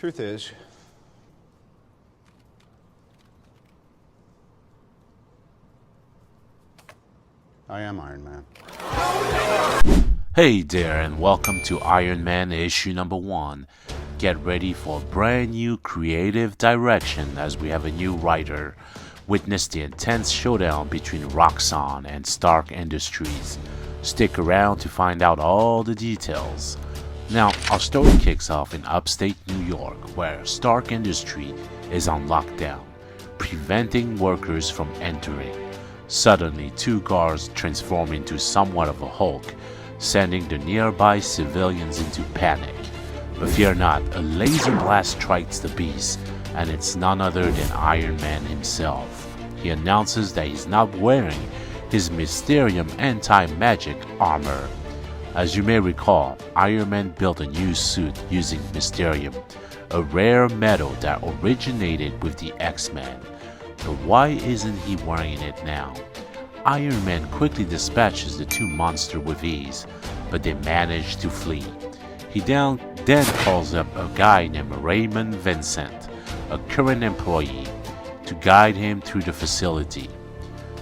Truth is, I am Iron Man. Hey there, and welcome to Iron Man issue number 1. Get ready for a brand new creative direction as we have a new writer. Witness the intense showdown between Roxxon and Stark Industries. Stick around to find out all the details. Now, our story kicks off in upstate New York, where Stark Industry is on lockdown, preventing workers from entering. Suddenly, 2 guards transform into somewhat of a Hulk, sending the nearby civilians into panic. But fear not, a laser blast strikes the beast, and it's none other than Iron Man himself. He announces that he's not wearing his Mysterium anti-magic armor. As you may recall, Iron Man built a new suit using Mysterium, a rare metal that originated with the X-Men. But why isn't he wearing it now? Iron Man quickly dispatches the 2 monsters with ease, but they manage to flee. He then calls up a guy named Raymond Vincent, a current employee, to guide him through the facility.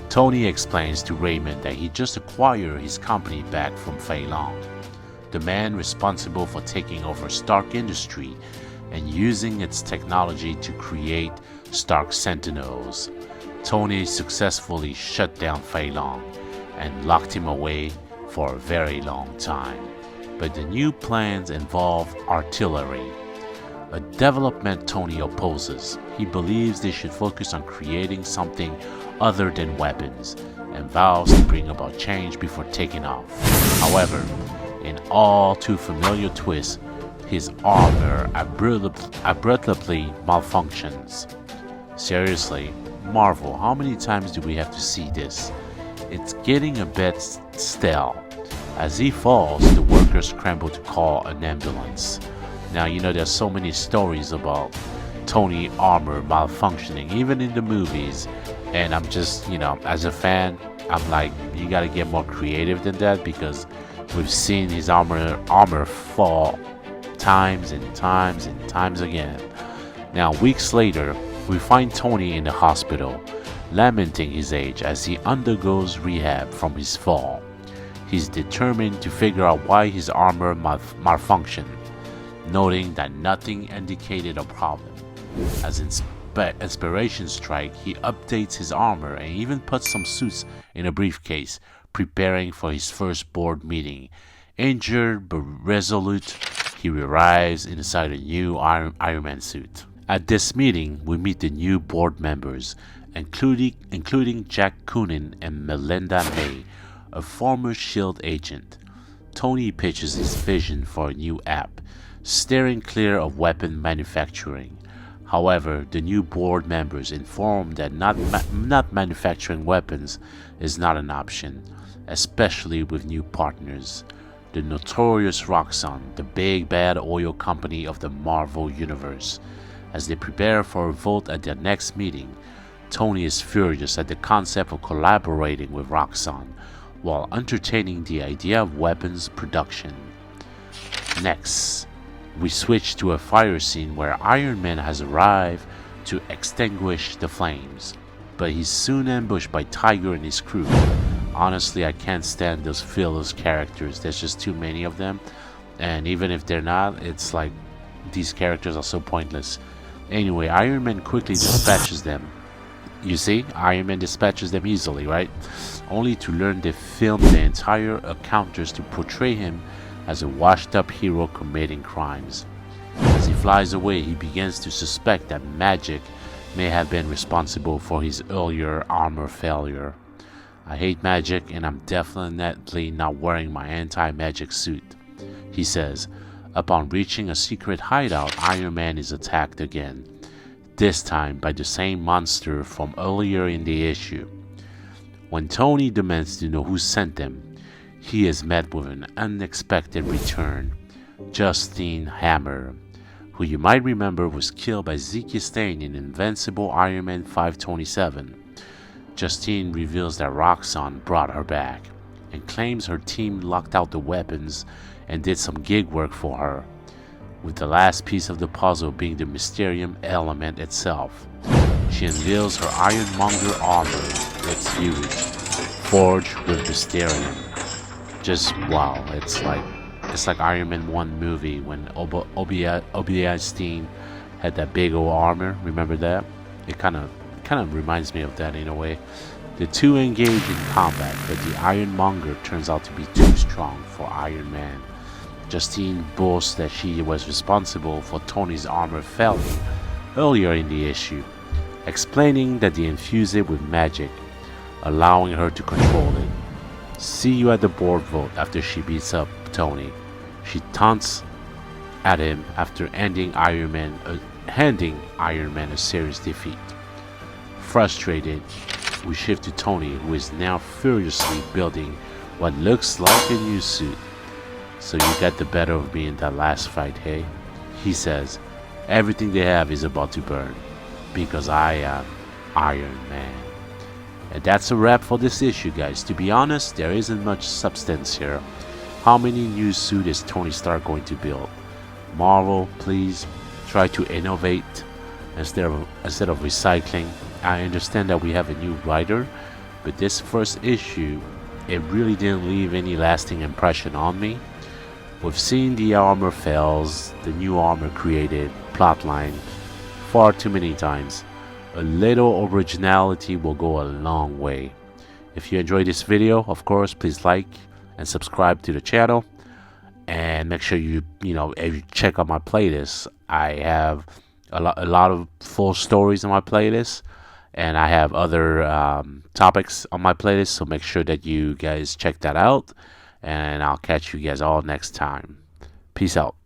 Tony explains to Raymond that he just acquired his company back from Fei Long, the man responsible for taking over Stark Industry and using its technology to create Stark Sentinels. Tony successfully shut down Fei Long and locked him away for a very long time. But the new plans involve artillery, a development Tony opposes. He believes they should focus on creating something other than weapons and vows to bring about change before taking off. However, in all too familiar twists, his armor abruptly malfunctions. Seriously, Marvel, how many times do we have to see this? It's getting a bit stale. As he falls, the workers scramble to call an ambulance. Now, there's so many stories about Tony armor malfunctioning, even in the movies. And I'm just, as a fan, I'm like, you gotta get more creative than that, because we've seen his armor fall times and times and times again. Now, weeks later, we find Tony in the hospital, lamenting his age as he undergoes rehab from his fall. He's determined to figure out why his armor malfunctioned, noting that nothing indicated a problem. As inspiration strikes, he updates his armor and even puts some suits in a briefcase, preparing for his first board meeting. Injured but resolute, he arrives inside a new Iron Man suit. At this meeting, we meet the new board members, including Jack Coonan and Melinda May, a former S.H.I.E.L.D. agent. Tony pitches his vision for a new app, steering clear of weapon manufacturing. However, the new board members inform that not manufacturing weapons is not an option, especially with new partners. The notorious Roxxon, the big bad oil company of the Marvel Universe. As they prepare for a vote at their next meeting, Tony is furious at the concept of collaborating with Roxxon, while entertaining the idea of weapons production. Next, we switch to a fire scene where Iron Man has arrived to extinguish the flames, but he's soon ambushed by Tiger and his crew. Honestly, I can't stand those fillers characters. There's just too many of them, and even if they're not, it's like these characters are so pointless. Anyway, Iron Man quickly dispatches them. You see, Iron Man dispatches them easily, right? Only to learn they filmed the entire encounters to portray him as a washed-up hero committing crimes. As he flies away, he begins to suspect that magic may have been responsible for his earlier armor failure. I hate magic, and I'm definitely not wearing my anti-magic suit, he says. Upon reaching a secret hideout, Iron Man is attacked again, this time by the same monster from earlier in the issue. When Tony demands to know who sent them, he is met with an unexpected return. Justine Hammer, who you might remember was killed by Zeke Stane in Invincible Iron Man 527. Justine reveals that Roxxon brought her back, and claims her team locked out the weapons and did some gig work for her. with the last piece of the puzzle being the Mysterium element itself. She unveils her Ironmonger armor. It's huge, forged with Mysterium. Just wow, it's like Iron Man 1 movie when Obi-Wan had that big old armor. Remember that? It kind of reminds me of that in a way. The two engage in combat, but the Ironmonger turns out to be too strong for Iron Man. Justine boasts that she was responsible for Tony's armor failing earlier in the issue, explaining that they infuse it with magic, allowing her to control it. See you at the board vote after she beats up Tony. She taunts at him after handing Iron Man a serious defeat. Frustrated, we shift to Tony, who is now furiously building what looks like a new suit. So you got the better of me in that last fight, hey? He says, everything they have is about to burn, because I am Iron Man. And that's a wrap for this issue, guys. To be honest, there isn't much substance here. How many new suits is Tony Stark going to build? Marvel, please try to innovate instead of recycling. I understand that we have a new writer, but this first issue, it really didn't leave any lasting impression on me. We've seen the armor fails, the new armor created, plotline, far too many times. A little originality will go a long way. If you enjoyed this video, of course, please like and subscribe to the channel, and make sure you check out my playlist. I have a lot of full stories on my playlist, and I have other topics on my playlist, so make sure that you guys check that out, and I'll catch you guys all next time. Peace out.